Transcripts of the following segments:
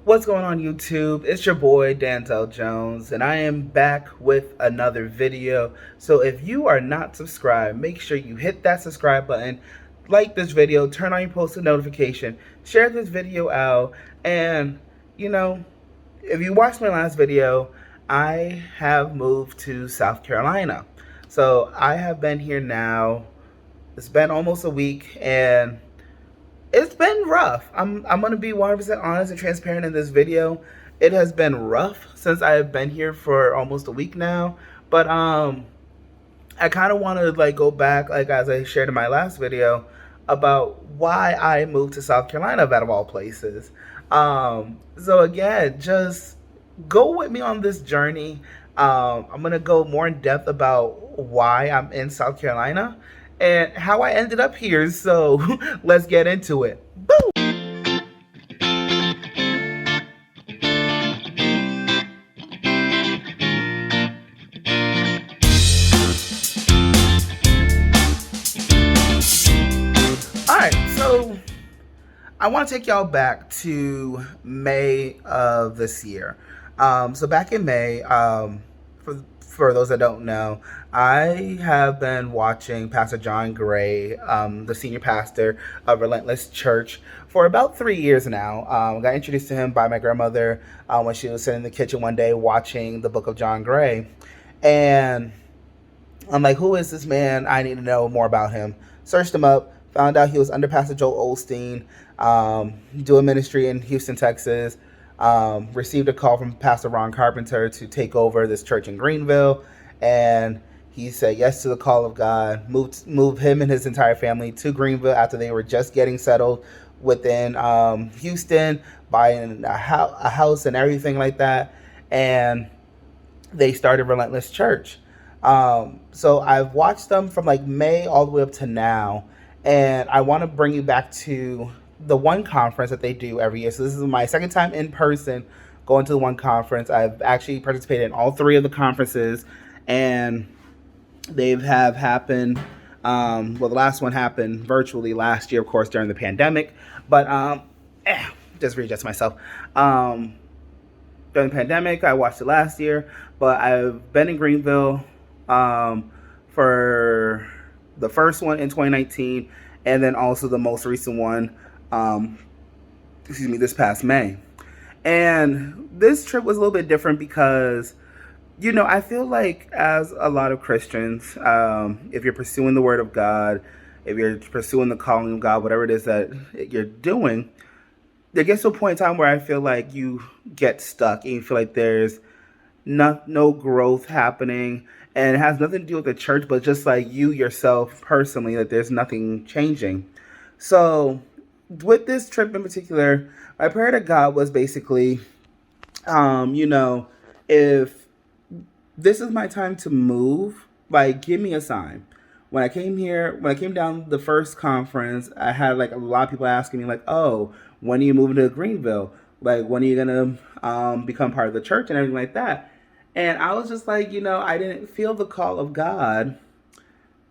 What's going on YouTube? It's your boy Danzel Jones and I am back with another video. So if you are not subscribed, make sure you hit that subscribe button, like this video, turn on your post notification, share this video out, and you know, if you watched my last video, I have moved to South Carolina. So I have been here now. It's been almost a week and it's been rough. I'm gonna be 100% honest and transparent in this video. It has been rough since I have been here for almost a week now. But I kind of want to like go back, like as I shared in my last video, about why I moved to South Carolina, out of all places. So again, just go with me on this journey. I'm gonna go more in depth about why I'm in South Carolina and how I ended up here. So let's get into it. Boom! All right, so I want to take y'all back to May of this year. So back in May, for those that don't know, I have been watching Pastor John Gray, the senior pastor of Relentless Church, for about 3 years now. I got introduced to him by my grandmother when she was sitting in the kitchen one day watching the book of John Gray. And I'm like, who is this man? I need to know more about him. Searched him up, found out he was under Pastor Joel Osteen, doing ministry in Houston, Texas. Received a call from Pastor Ron Carpenter to take over this church in Greenville, and he said yes to the call of God. Moved him and his entire family to Greenville after they were just getting settled within Houston, buying a house and everything like that, and they started Relentless Church. So I've watched them from like May all the way up to now, and I want to bring you back to the one conference that they do every year. So this is my second time in person going to the one conference. I've actually participated in all three of the conferences, and they have happened. Well, the last one happened virtually last year, of course, during the pandemic. But just readjust myself. During the pandemic, I watched it last year, but I've been in Greenville for the first one in 2019, and then also the most recent one, this past May. And this trip was a little bit different because, I feel like as a lot of Christians, if you're pursuing the Word of God, if you're pursuing the calling of God, whatever it is that you're doing, there gets to a point in time where I feel like you get stuck and you feel like there's no growth happening, and it has nothing to do with the church, but just like you yourself personally, that there's nothing changing. So with this trip in particular, my prayer to God was basically, if this is my time to move, like give me a sign. When I came down the first conference, I had like a lot of people asking me like, oh, when are you moving to Greenville? Like, when are you gonna become part of the church and everything like that? And I was just like, I didn't feel the call of God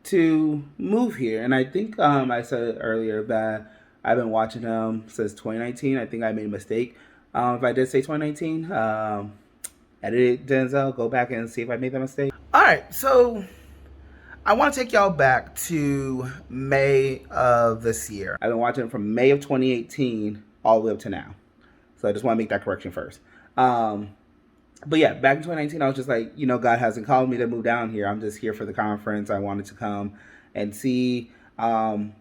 to move here. And I think I said earlier that I've been watching him since 2019. I think I made a mistake. If I did say 2019, edit it, Denzel, go back and see if I made that mistake. All right, so I want to take y'all back to May of this year. I've been watching it from May of 2018 all the way up to now. So I just want to make that correction first. But yeah, back in 2019, I was just like, God hasn't called me to move down here. I'm just here for the conference. I wanted to come and see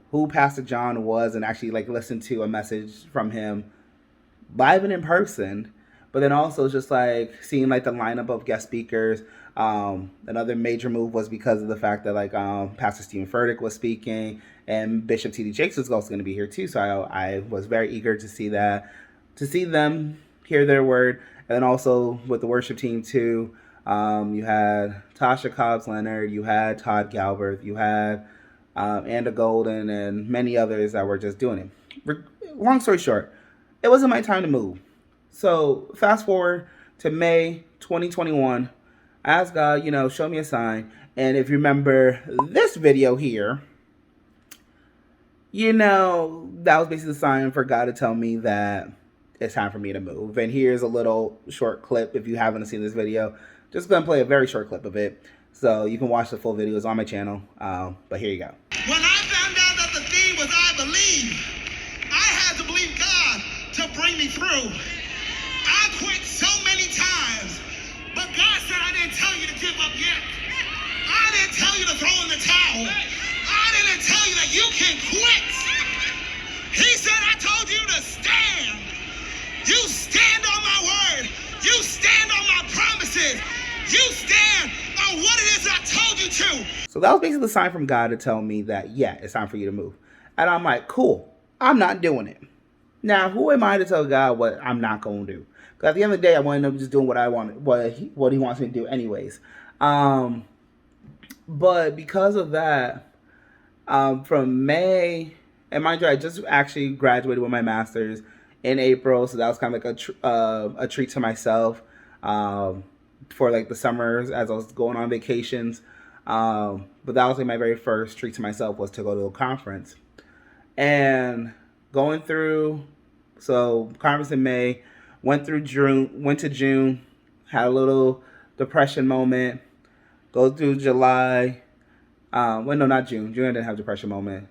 who Pastor John was and actually like listen to a message from him live and in person. But then also just like seeing like the lineup of guest speakers. Another major move was because of the fact that like Pastor Stephen Furtick was speaking and Bishop T.D. Jakes was also going to be here too. So I was very eager to see that, to see them hear their word. And then also with the worship team too, you had Tasha Cobbs Leonard, you had Todd Galbraith, you had Anda Golden, and many others that were just doing it. Long story short, it wasn't my time to move. So fast forward to May 2021. I asked God, show me a sign. And if you remember this video here, that was basically a sign for God to tell me that it's time for me to move. And here's a little short clip. If you haven't seen this video, just gonna play a very short clip of it, so you can watch the full video. It's on my channel. But here you go. When I found out that the theme was I believe, I had to believe God to bring me through. I quit so many times, but God said I didn't tell you to give up yet. I didn't tell you to throw in the towel. I didn't tell you that you can quit. He said I told you to stand. You stand on my word. You stand on my promises. You stand on what it is I told you to. So that was basically the sign from God to tell me that, yeah, it's time for you to move. And I'm like, cool, I'm not doing it. Now, who am I to tell God what I'm not going to do? Because at the end of the day, I want him just doing what I want, what he wants me to do anyways. But because of that, from May, and mind you, I just actually graduated with my master's in April, so that was kind of like a treat to myself for like the summers as I was going on vacations. But that was like my very first treat to myself, was to go to a conference. And going through, so conference in May, went to June, had a little depression moment, go through July. Well, no, not June. June I didn't have a depression moment.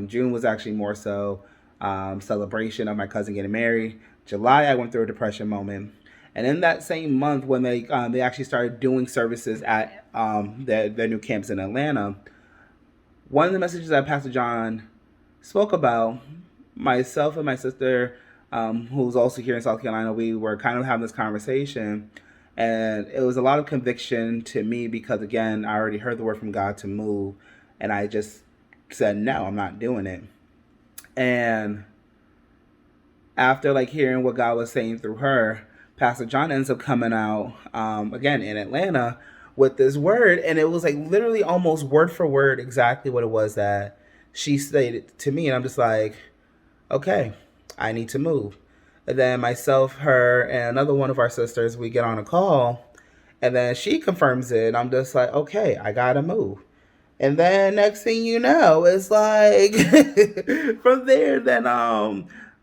June was actually more so celebration of my cousin getting married. July, I went through a depression moment. And in that same month, when they actually started doing services at their new campus in Atlanta, one of the messages that Pastor John spoke about, myself and my sister, who's also here in South Carolina, we were kind of having this conversation. And it was a lot of conviction to me because, again, I already heard the word from God to move. And I just said, no, I'm not doing it. And after like hearing what God was saying through her, Pastor John ends up coming out, again, in Atlanta with this word. And it was like literally almost word for word exactly what it was that she stated to me. And I'm just like, okay, I need to move. And then myself, her, and another one of our sisters, we get on a call. And then she confirms it. And I'm just like, okay, I got to move. And then next thing you know, it's like from there, then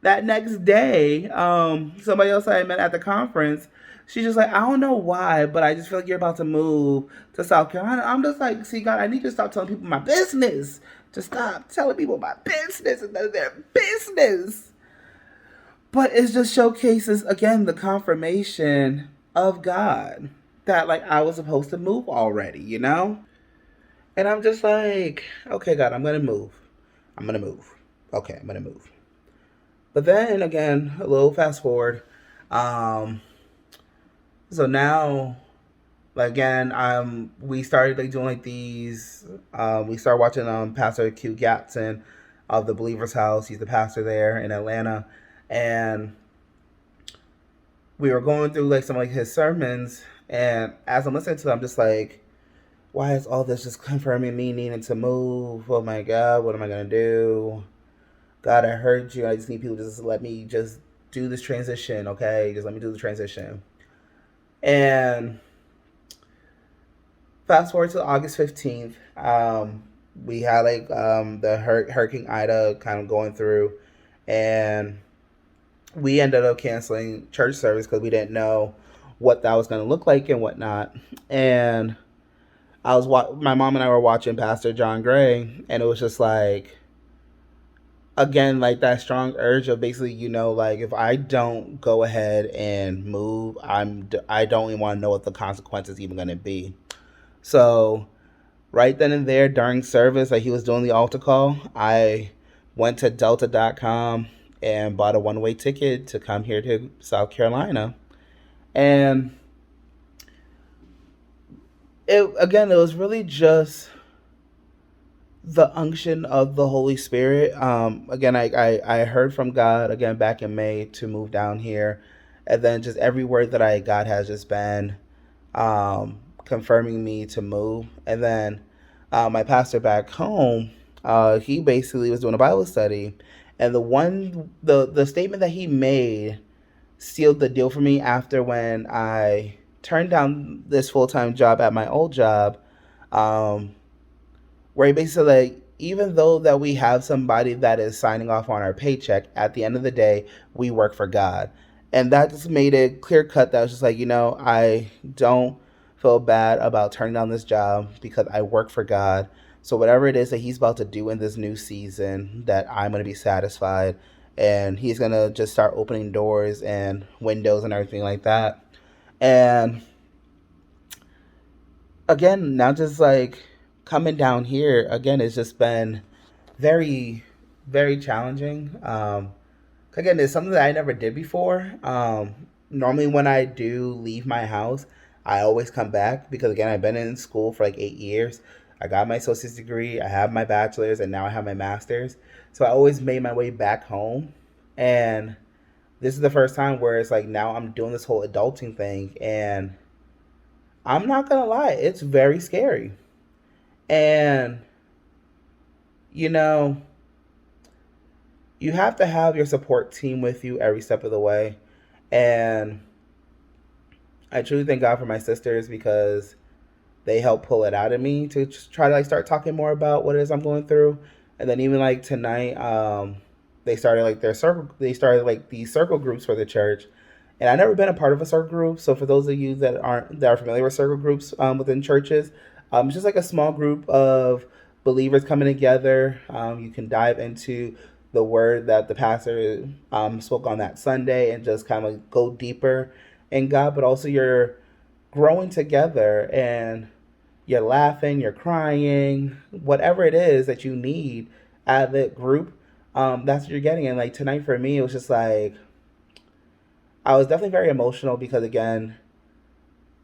that next day, somebody else I met at the conference, she's just like, I don't know why, but I just feel like you're about to move to South Carolina. I'm just like, see, God, I need to stop telling people my business. Just stop telling people my business and none of their business. But it just showcases, again, the confirmation of God that, like, I was supposed to move already, you know? And I'm just like, okay, God, I'm going to move. I'm going to move. Okay, I'm going to move. But then, again, a little fast forward. So now, again, we started like doing like these. We started watching Pastor Q Gatson of the Believer's House. He's the pastor there in Atlanta. And we were going through like some like his sermons. And as I'm listening to them, I'm just like, why is all this just confirming me needing to move? Oh my God, what am I going to do? God, I heard you. I just need people to just let me just do this transition, okay? Just let me do the transition. And fast forward to August 15th. We had like the Hurricane Ida kind of going through. And we ended up canceling church service because we didn't know what that was going to look like and whatnot. And my mom and I were watching Pastor John Gray, and it was just like, again, like that strong urge of basically, you know, like if I don't go ahead and move, I don't even want to know what the consequences even going to be. So right then and there during service, like he was doing the altar call, I went to delta.com and bought a one-way ticket to come here to South Carolina. And it was really just the unction of the Holy Spirit. Again, I heard from God again back in May to move down here, and then just every word that God has just been confirming me to move. And then my pastor back home, he basically was doing a Bible study, and the statement that he made sealed the deal for me after when I turned down this full-time job at my old job, where he basically like, even though that we have somebody that is signing off on our paycheck, at the end of the day, we work for God. And that just made it clear cut that I was just like, I don't feel bad about turning down this job because I work for God. So whatever it is that He's about to do in this new season, that I'm going to be satisfied, and He's going to just start opening doors and windows and everything like that. And again, now just like coming down here again, it's just been very, very challenging. Again, it's something that I never did before. Normally, when I do leave my house, I always come back because, again, I've been in school for like 8 years. I got my associate's degree, I have my bachelor's, and now I have my master's. So I always made my way back home. And this is the first time where it's like now I'm doing this whole adulting thing. And I'm not going to lie, it's very scary. And, you know, you have to have your support team with you every step of the way. And I truly thank God for my sisters because they help pull it out of me to just try to like start talking more about what it is I'm going through. And then even like tonight, they started like their circle. They started like these circle groups for the church, and I've never been a part of a circle group. So for those of you that are familiar with circle groups within churches, it's just like a small group of believers coming together. You can dive into the word that the pastor spoke on that Sunday and just kind of go deeper in God, but also you're growing together and you're laughing, you're crying, whatever it is that you need out of the group, that's what you're getting. And like tonight for me, it was just like I was definitely very emotional because again,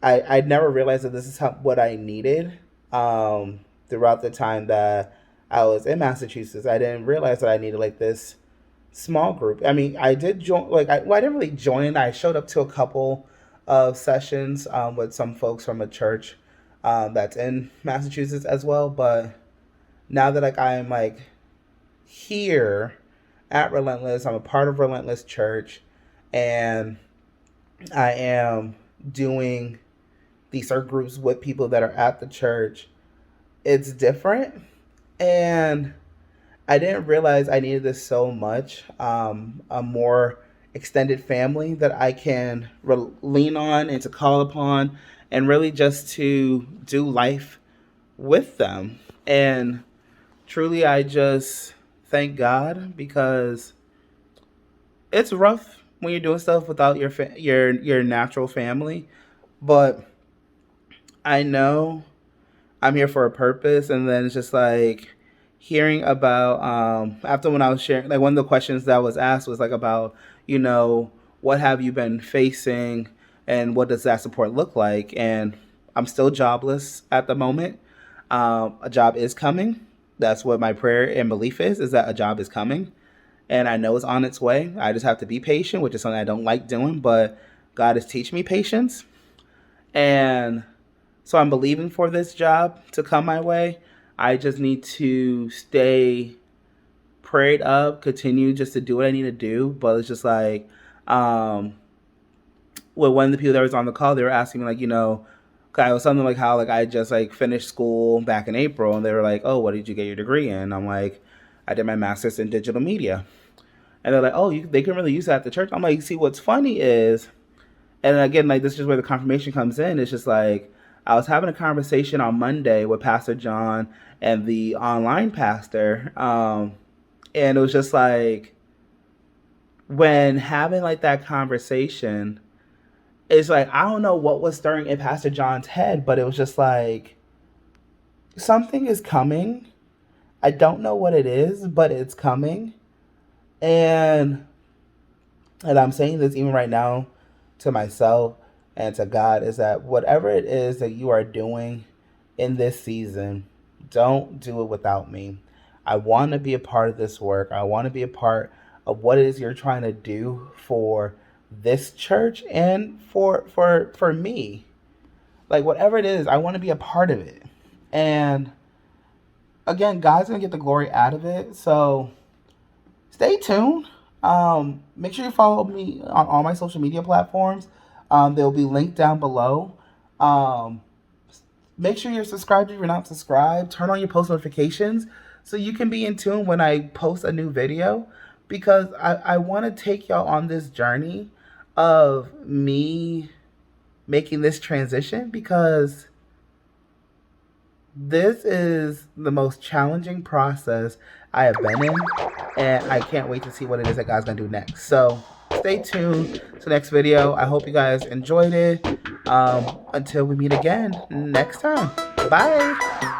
I'd never realized that this is what I needed throughout the time that I was in Massachusetts. I didn't realize that I needed like this small group. I mean, I did join, like, I didn't really join. I showed up to a couple of sessions with some folks from a church that's in Massachusetts as well. But now that like I'm like here at Relentless, I'm a part of Relentless Church, and I am doing these circle groups with people that are at the church. It's different, and I didn't realize I needed this so much. A more extended family that I can lean on and to call upon, and really just to do life with them. And truly, I just thank God because it's rough when you're doing stuff without your natural family, but I know I'm here for a purpose. And then it's just like hearing about after when I was sharing, like one of the questions that was asked was like about, you know, what have you been facing and what does that support look like? And I'm still jobless at the moment. A job is coming. That's what my prayer and belief is that a job is coming. And I know it's on its way. I just have to be patient, which is something I don't like doing, but God is teaching me patience. And so I'm believing for this job to come my way. I just need to stay prayed up, continue just to do what I need to do. But it's just like, well, one of the people that was on the call, they were asking me like, it was something like how like I just like finished school back in April, and they were like, "Oh, what did you get your degree in?" I'm like, "I did my master's in digital media." And they're like, "Oh, they can really use that at the church." I'm like, "See, what's funny is," and again, like this is where the confirmation comes in. It's just like I was having a conversation on Monday with Pastor John and the online pastor, and it was just like when having like that conversation, it's like I don't know what was stirring in Pastor John's head, but it was just like something is coming. I don't know what it is, but it's coming. And I'm saying this even right now to myself and to God is that whatever it is that you are doing in this season, don't do it without me. I want to be a part of this work. I want to be a part of what it is you're trying to do for this church and for me. Like whatever it is, I want to be a part of it. And again, God's gonna get the glory out of it. So stay tuned. Make sure you follow me on all my social media platforms. They'll be linked down below. Um, Make sure you're subscribed if you're not subscribed. Turn on your post notifications so you can be in tune when I post a new video because I want to take y'all on this journey of me making this transition because this is the most challenging process I have been in, and I can't wait to see what it is that God's gonna do next. So stay tuned to the next video. I hope you guys enjoyed it. Until we meet again next time. Bye.